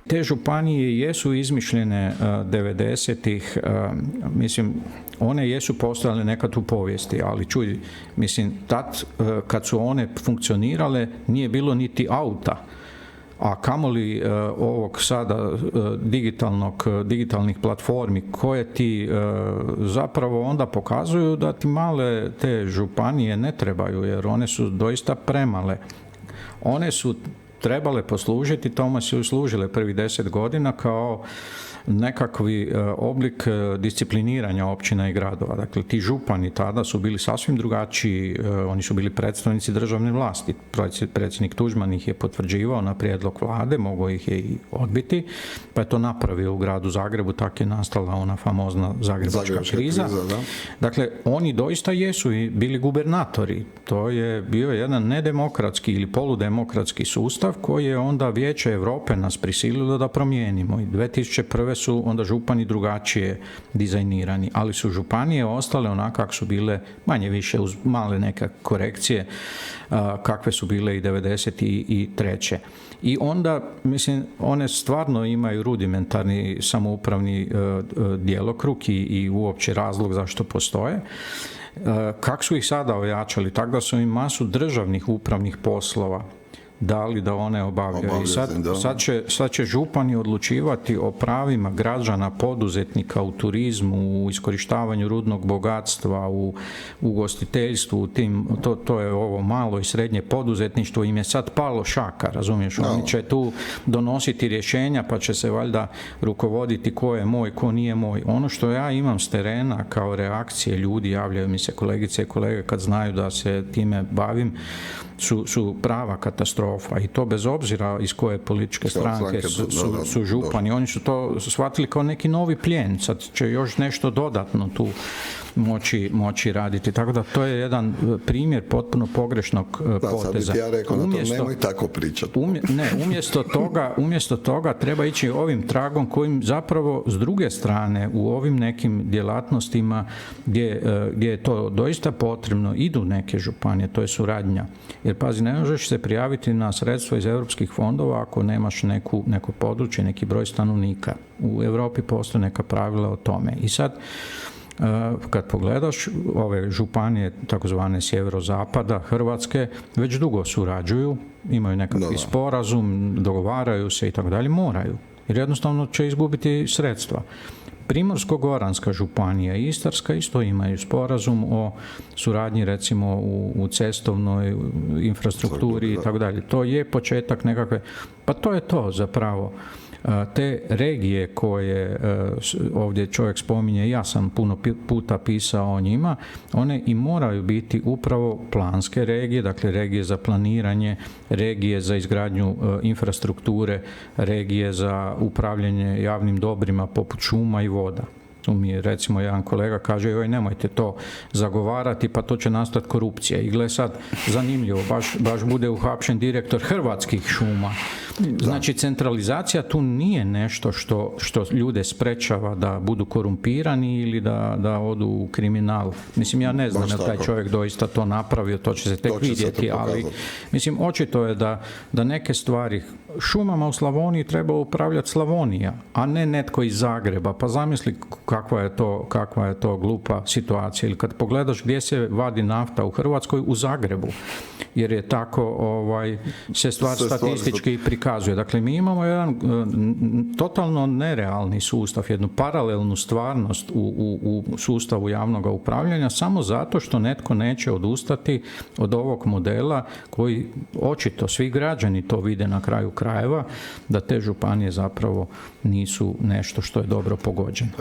Te županije jesu izmišljene 90-ih, mislim, one jesu postojale nekad u povijesti, ali čuj, mislim, tad kad su one funkcionirale nije bilo niti auta, a kamoli ovog sada digitalnih platformi koje ti zapravo onda pokazuju da ti male te županije ne trebaju, jer one su doista premale. One su trebale poslužiti, tome su služile prvih 10 godina kao nekakvi oblik discipliniranja općina i gradova. Dakle, ti župani tada su bili sasvim drugačiji, oni su bili predstavnici državne vlasti. Predsjednik Tuđman ih je potvrđivao na prijedlog vlade, mogao ih je i odbiti, pa je to napravio u gradu Zagrebu, tako je nastala ona famozna zagrebačka kriza. Dakle, oni doista jesu i bili gubernatori. To je bio jedan nedemokratski ili poludemokratski sustav koji je onda Vijeće Europe nas prisililo da promijenimo. I 2001. su onda župani drugačije dizajnirani, ali su županije ostale onako kako su bile, manje više uz male neke korekcije, kakve su bile i 1993. I onda, mislim, one stvarno imaju rudimentarni samoupravni djelokrug i uopće razlog zašto postoje. Kako su ih sada ojačali? Tako da su im masu državnih upravnih poslova dali da one obavljaju. I sad će župani odlučivati o pravima građana, poduzetnika u turizmu, u iskorištavanju rudnog bogatstva, u ugostiteljstvu, to je ovo malo i srednje poduzetništvo, im je sad palo šaka, razumiješ? Oni će tu donositi rješenja, pa će se valjda rukovoditi ko je moj, ko nije moj. Ono što ja imam s terena kao reakcije ljudi, javljaju mi se kolegice i kolege kad znaju da se time bavim, su prava katastrofa, i to bez obzira iz koje političke stranke su župani. Oni su to shvatili kao neki novi plijen, sad će još nešto dodatno tu moći raditi. Tako da to je jedan primjer potpuno pogrešnog poteza. Sad bi ti ja rekao, nemoj tako pričati. Umjesto toga treba ići ovim tragom kojim zapravo s druge strane u ovim nekim djelatnostima gdje je to doista potrebno idu neke županije, to je suradnja. Jer pazi, ne možeš se prijaviti na sredstva iz europskih fondova ako nemaš neko područje, neki broj stanovnika. U Europi postoje neka pravila o tome. I sad kad pogledaš ove županije takozvane sjeverozapada Hrvatske već dugo surađuju, imaju nekakvi sporazum, dogovaraju se i tako dalje, moraju, jer jednostavno će izgubiti sredstva. Primorsko-goranska županija i Istarska isto imaju sporazum o suradnji recimo u cestovnoj infrastrukturi i tako dalje. To je početak nekakve, pa to je to zapravo. Te regije koje ovdje čovjek spominje, ja sam puno puta pisao o njima, one i moraju biti upravo planske regije, dakle regije za planiranje, regije za izgradnju infrastrukture, regije za upravljanje javnim dobrima poput šuma i voda. Tu mi je recimo jedan kolega kaže, joj nemojte to zagovarati, pa to će nastati korupcija. I gle sad, zanimljivo, baš bude uhapšen direktor Hrvatskih šuma. Znači, centralizacija tu nije nešto što ljude sprečava da budu korumpirani ili da odu u kriminal. Mislim, ja ne znam da taj čovjek doista to napravio, to će se tek vidjeti, ali mislim, očito je da neke stvari šumama u Slavoniji treba upravljati Slavonija, a ne netko iz Zagreba. Pa zamisli kakva je to glupa situacija. Ili kad pogledaš gdje se vadi nafta u Hrvatskoj, u Zagrebu, jer je tako se stvar statistički prikazuje. Dakle, mi imamo jedan totalno nerealni sustav, jednu paralelnu stvarnost u sustavu javnog upravljanja, samo zato što netko neće odustati od ovog modela koji očito svi građani to vide na kraju krajeva, da te županije zapravo nisu nešto što je dobro pogođeno.